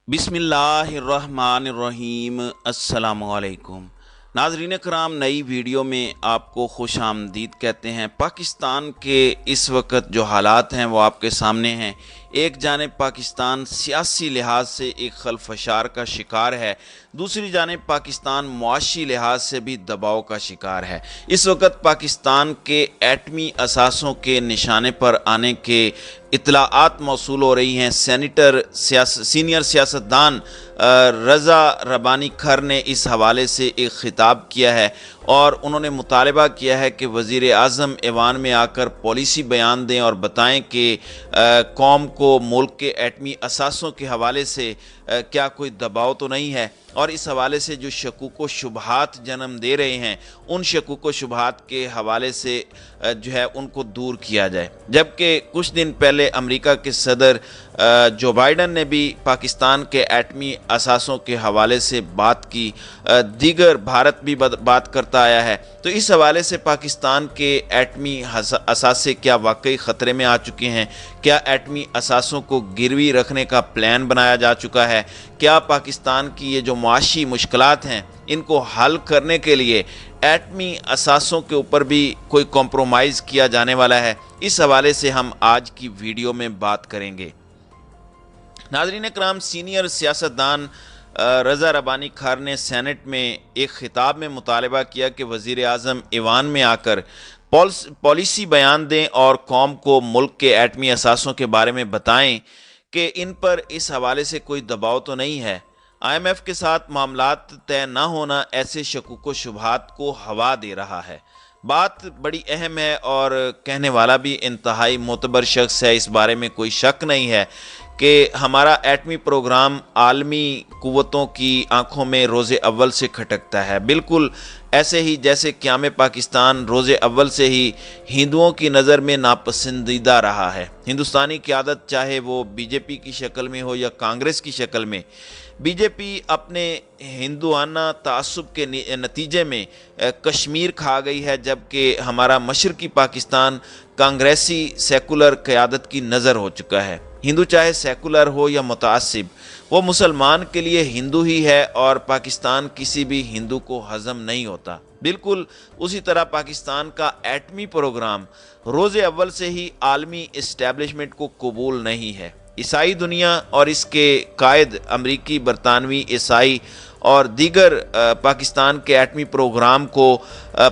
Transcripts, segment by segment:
बिस्मिल्लाहिर्रहमानिर्रहीम। अस्सलामुअलैकुम नाज़रीन कराम, नई वीडियो में आपको खुश आमदीद कहते हैं। पाकिस्तान के इस वक्त जो हालात हैं वो आपके सामने हैं। एक जानिब पाकिस्तान सियासी लिहाज से एक खलफशार का शिकार है, दूसरी जानिब पाकिस्तान मुआशी लिहाज से भी दबाव का शिकार है। इस वक्त पाकिस्तान के एटमी असासों के निशाने पर आने के इतलाआत मौसूल हो रही हैं। सीनियर सियासतदान रज़ा रबानी खर ने इस हवाले से एक ख़िताब किया है और उन्होंने मुतालबा किया है कि वज़ीर आज़म ऐवान में आकर पॉलिसी बयान दें और बताएं कि कौम को मुल्क के एटमी असासों के हवाले से क्या कोई दबाव तो नहीं है, और इस हवाले से जो शकूक व शुबहात जन्म दे रहे हैं उन शकूक व शुबहात के हवाले से जो है उनको दूर किया जाए। जबकि कुछ दिन पहले अमेरिका के सदर जो बाइडन ने भी पाकिस्तान के एटमी असासों के हवाले से बात की, दीगर भारत भी बात करता आया है। तो इस हवाले से पाकिस्तान के एटमी असासे क्या वाकई ख़तरे में आ चुके हैं? क्या एटमी असासों को गिरवी रखने का प्लान बनाया जा चुका है? क्या पाकिस्तान की ये जो मुआशी मुश्किलात हैं इनको हल करने के लिए एटमी असासों के ऊपर भी कोई कॉम्प्रोमाइज़ किया जाने वाला है? इस हवाले से हम आज की वीडियो में बात करेंगे। नाज़रीन कराम, सीनियर सियासतदान रज़ा रबानी खर ने सेनेट में एक ख़िताब में मुतालबा किया कि वज़ीर आज़म ऐवान में आकर पॉलिसी बयान दें और कौम को मुल्क के एटमी असासों के बारे में बताएं कि इन पर इस हवाले से कोई दबाव तो नहीं है। IMF के साथ मामलात तय न होना ऐसे शकूक व शुबहात को हवा दे रहा है। बात बड़ी अहम है और कहने वाला भी इंतहाई मोतबर शख्स है, इस बारे में कोई शक नहीं है कि हमारा एटमी प्रोग्राम आलमी कुव्वतों की आंखों में रोज़े अव्वल से खटकता है। बिल्कुल ऐसे ही जैसे क़याम पाकिस्तान रोज़े अव्वल से ही हिंदुओं की नज़र में नापसंदीदा रहा है। हिंदुस्तानी क़यादत चाहे वो बीजेपी की शक्ल में हो या कांग्रेस की शक्ल में, बीजेपी अपने हिंदुआना तासुब के नतीजे में कश्मीर खा गई है, जबकि हमारा मशरकी पाकिस्तान कांग्रेसी सेकुलर क़यादत की नज़र हो चुका है। हिंदू चाहे सेकुलर हो या मुतासिब, वो मुसलमान के लिए हिंदू ही है और पाकिस्तान किसी भी हिंदू को हज़म नहीं होता। बिल्कुल उसी तरह पाकिस्तान का एटमी प्रोग्राम रोज़े अव्वल से ही आलमी इस्टेब्लिशमेंट को कबूल नहीं है। ईसाई दुनिया और इसके कायद अमरीकी, बरतानवी, ईसाई और दीगर पाकिस्तान के एटमी प्रोग्राम को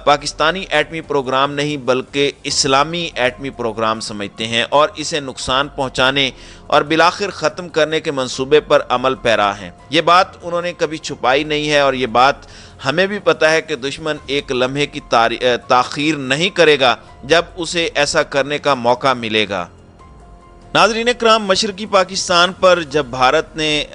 पाकिस्तानी एटमी प्रोग्राम नहीं बल्कि इस्लामी एटमी प्रोग्राम समझते हैं और इसे नुकसान पहुंचाने और बिलाखिर ख़त्म करने के मंसूबे पर अमल पैरा हैं। ये बात उन्होंने कभी छुपाई नहीं है और ये बात हमें भी पता है कि दुश्मन एक लम्हे की ताख़ीर नहीं करेगा जब उसे ऐसा करने का मौका मिलेगा। नाज़रीन कराम, मशरकी पाकिस्तान पर जब भारत ने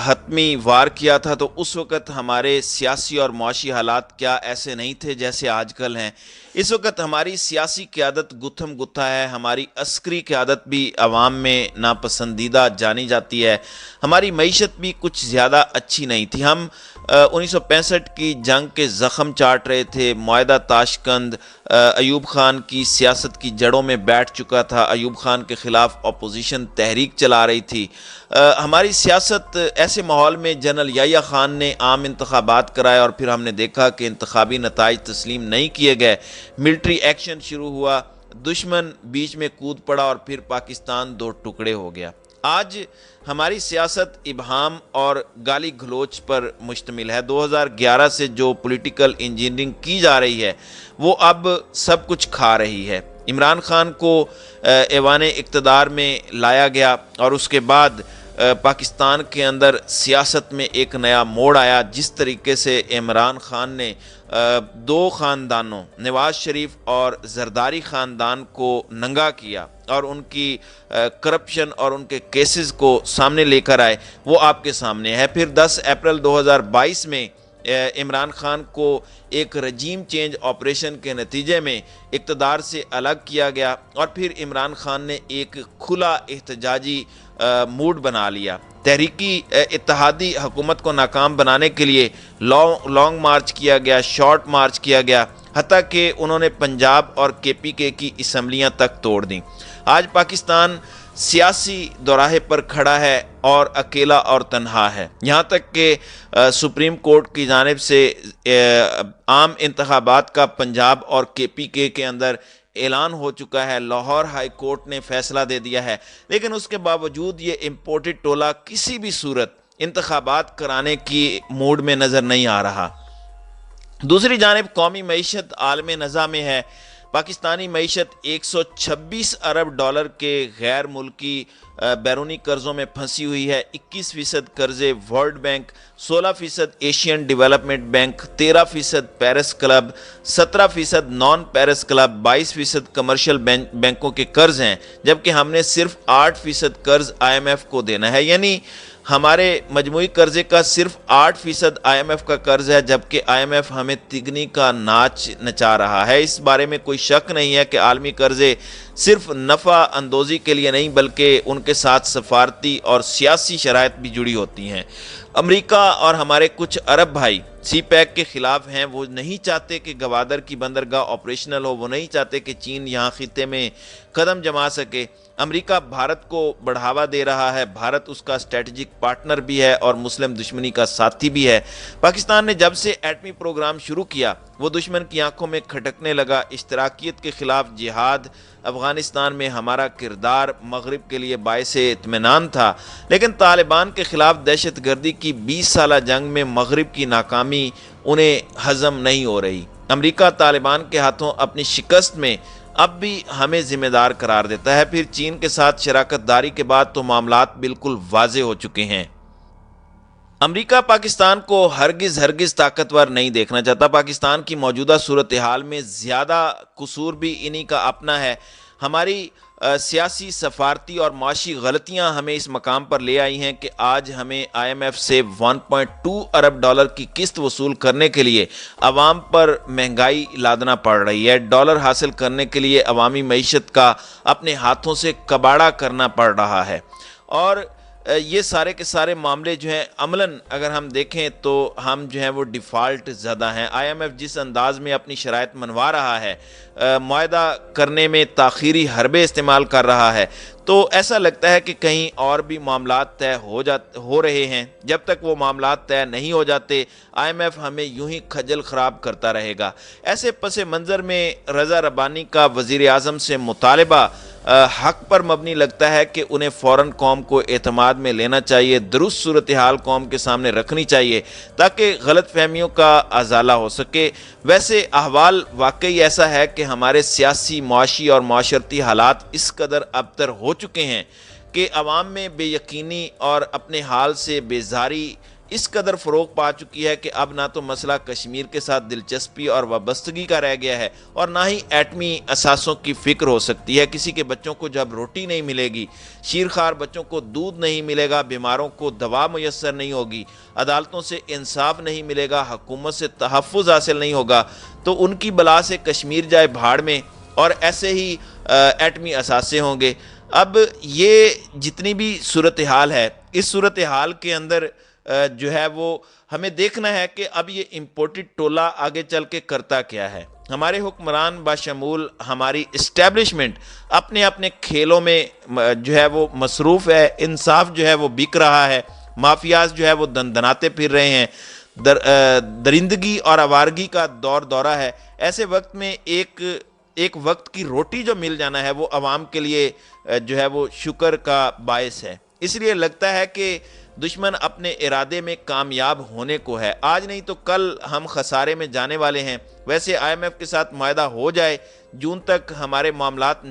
हतमी वार किया था तो उस वक़्त हमारे सियासी और मुआशी हालात क्या ऐसे नहीं थे जैसे आजकल हैं। इस वक्त हमारी सियासी क़यादत गुत्थम गुत्था है, हमारी अस्करी क़यादत भी अवाम में नापसंदीदा जानी जाती है, हमारी मईशत भी कुछ ज़्यादा अच्छी नहीं थी। हम 1965 की जंग के ज़ख़म चाट रहे थे। मुआहिदा ताशकंद अयूब ख़ान की सियासत की जड़ों में बैठ चुका था। अयूब ख़ान के ख़िलाफ़ अपोजिशन तहरीक चला रही थी। हमारी सियासत ऐसे माहौल में जनरल याह्या ख़ान ने आम इंतखाबात कराए और फिर हमने देखा कि इंतखाबी नताइज तस्लीम नहीं किए गए। मिलिट्री एक्शन शुरू हुआ, दुश्मन बीच में कूद पड़ा और फिर पाकिस्तान दो टुकड़े हो गया। आज हमारी सियासत इबहाम और गाली गलोच पर मुश्तमिल है। 2011 से जो पॉलिटिकल इंजीनियरिंग की जा रही है वो अब सब कुछ खा रही है। इमरान खान को ऐवान इक़्तिदार में लाया गया और उसके बाद पाकिस्तान के अंदर सियासत में एक नया मोड़ आया। जिस तरीके से इमरान खान ने दो ख़ानदानों नवाज़ शरीफ और ज़रदारी ख़ानदान को नंगा किया और उनकी करप्शन और उनके केसेस को सामने लेकर आए, वो आपके सामने है। फिर 10 अप्रैल 2022 में इमरान खान को एक रजीम चेंज ऑपरेशन के नतीजे में इक़्तिदार से अलग किया गया और फिर इमरान खान ने एक खुला एहतजाजी मूड बना लिया। तहरीकी इत्तेहादी हुकूमत को नाकाम बनाने के लिए लॉन्ग मार्च किया गया, शॉर्ट मार्च किया गया, हत्ता कि उन्होंने पंजाब और KPK की असम्बलियाँ तक तोड़ दी। आज पाकिस्तान सियासी दोराहे पर खड़ा है और अकेला और तन्हा है। यहाँ तक कि सुप्रीम कोर्ट की जानिब से आम इंतखाबात का पंजाब और KPK के अंदर ऐलान हो चुका है। लाहौर हाई कोर्ट ने फैसला दे दिया है, लेकिन उसके बावजूद ये इम्पोर्टेड टोला किसी भी सूरत इंतखाबात कराने की मूड में नज़र नहीं आ रहा। दूसरी जानिब कौमी मईशत आलम नज़ा में है। पाकिस्तानी मईशत 126 अरब डॉलर के गैर मुल्की बैरूनी कर्ज़ों में फंसी हुई है। 21% कर्ज़े world bank, 16% Asian development bank, 13% Paris club, 17% non Paris club, 22% commercial बैंकों के कर्ज़ हैं, जबकि हमने सिर्फ 8% कर्ज़ IMF को देना है। यानी हमारे मजमूई कर्जे का सिर्फ 8% IMF का कर्ज है, जबकि IMF हमें तिगनी का नाच नचा रहा है। इस बारे में कोई शक नहीं है कि आलमी कर्जे सिर्फ नफ़ा अंदोज़ी के लिए नहीं बल्कि उनके साथ सफारती और सियासी शराइत भी जुड़ी होती हैं। अमेरिका और हमारे कुछ अरब भाई CPEC के ख़िलाफ़ हैं। वो नहीं चाहते कि गवादर की बंदरगाह ऑपरेशनल हो, वो नहीं चाहते कि चीन यहाँ खिते में कदम जमा सके। अमेरिका भारत को बढ़ावा दे रहा है, भारत उसका स्ट्रेटजिक पार्टनर भी है और मुस्लिम दुश्मनी का साथी भी है। पाकिस्तान ने जब से एटमी प्रोग्राम शुरू किया वो दुश्मन की आंखों में खटकने लगा। इश्तराकियत के ख़िलाफ़ जिहाद, अफ़गानिस्तान में हमारा किरदार मगरिब के लिए बाइसे इत्मीनान था, लेकिन तालिबान के ख़िलाफ़ दहशत गर्दी की 20 साला जंग में मगरिब की नाकामी उन्हें हज़म नहीं हो रही। अमेरिका तालिबान के हाथों अपनी शिकस्त में अब भी हमें ज़िम्मेदार करार देता है। फिर चीन के साथ शराकत दारी के बाद तो मामलात बिल्कुल वाज़े हो चुके हैं। अमेरिका पाकिस्तान को हरगिज़ ताकतवर नहीं देखना चाहता। पाकिस्तान की मौजूदा सूरत हाल में ज़्यादा कसूर भी इन्हीं का अपना है। हमारी सियासी, सफारती और माशी गलतियां हमें इस मकाम पर ले आई हैं कि आज हमें IMF से 1.2 अरब डॉलर की किस्त वसूल करने के लिए अवाम पर महंगाई लादना पड़ रही है। डॉलर हासिल करने के लिए अवामी मईशत का अपने हाथों से कबाड़ा करना पड़ रहा है। और ये सारे के सारे मामले जो हैं अमलन अगर हम देखें तो हम जो हैं वो डिफ़ॉल्ट ज़्यादा हैं। IMF जिस अंदाज़ में अपनी शराइत मनवा रहा है, मुआहदा करने में ताख़ीरी हरबे इस्तेमाल कर रहा है, तो ऐसा लगता है कि कहीं और भी मामलात तय हो रहे हैं। जब तक वो मामलात तय नहीं हो जाते IMF हमें यूं ही खजल ख़राब करता रहेगा। ऐसे पस मंज़र में रज़ा रब्बानी का वज़ीर आज़म से मुतालबा हक पर मबनी लगता है कि उन्हें फ़ौरन कौम को एतमाद में लेना चाहिए, दुरुस्त सूरत हाल कौम के सामने रखनी चाहिए ताकि गलत फहमियों का अजाला हो सके। वैसे अहवाल वाकई ऐसा है कि हमारे सियासी, मुआशी और माशरती हालात इस कदर अबतर हो चुके हैं कि अवाम में बेयकीनी और अपने हाल से बेजारी इस कदर फ़रोग पा चुकी है कि अब ना तो मसला कश्मीर के साथ दिलचस्पी और वाबस्तगी का रह गया है और ना ही एटमी असासों की फ़िक्र हो सकती है। किसी के बच्चों को जब रोटी नहीं मिलेगी, शीरखार बच्चों को दूध नहीं मिलेगा, बीमारों को दवा मुयस्सर नहीं होगी, अदालतों से इंसाफ नहीं मिलेगा, हुकूमत से तहफ़्फ़ुज़ हासिल नहीं होगा, तो उनकी बला से कश्मीर जाए भाड़ में और ऐसे ही एटमी असासे होंगे। अब ये जितनी भी सूरत हाल है, इस सूरत हाल के अंदर जो है वो हमें देखना है कि अब ये इम्पोर्टेड टोला आगे चल के करता क्या है। हमारे हुक्मरान बाशमूल हमारी इस्टेब्लिशमेंट अपने अपने खेलों में जो है वो मसरूफ़ है। इंसाफ जो है वो बिक रहा है, माफियाज जो है वो दंदनाते फिर रहे हैं, दरिंदगी और आवारगी का दौरा है। ऐसे वक्त में एक वक्त की रोटी जो मिल जाना है वो अवाम के लिए जो है वो शुक्र का बायस है। इसलिए लगता है कि दुश्मन अपने इरादे में कामयाब होने को है। आज नहीं तो कल हम खसारे में जाने वाले हैं। वैसे IMF के साथ मुआहदा हो जाए, जून तक हमारे मामलात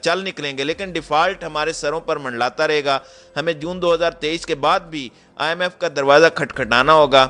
चल निकलेंगे, लेकिन डिफ़ॉल्ट हमारे सरों पर मंडलाता रहेगा। हमें जून 2023 के बाद भी IMF का दरवाज़ा खटखटाना होगा।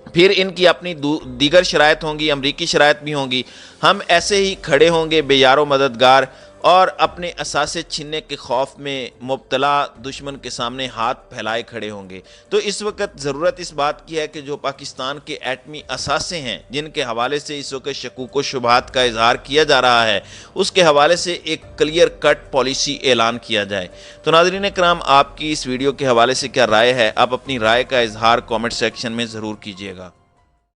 फिर इनकी अपनी दीगर शराइत होंगी, अमरीकी शराइत भी होंगी। हम ऐसे ही खड़े होंगे बेयारो मददगार और अपने असासे छीनने के खौफ में मुब्तला दुश्मन के सामने हाथ फैलाए खड़े होंगे। तो इस वक्त ज़रूरत इस बात की है कि जो पाकिस्तान के एटमी असासे हैं, जिनके हवाले से इस वक्त शकूक व शुबहात का इजहार किया जा रहा है, उसके हवाले से एक क्लियर कट पॉलिसी ऐलान किया जाए। तो नाज़रीन इकराम, आपकी इस वीडियो के हवाले से क्या राय है? आप अपनी राय का इजहार कॉमेंट सेक्शन में ज़रूर कीजिएगा।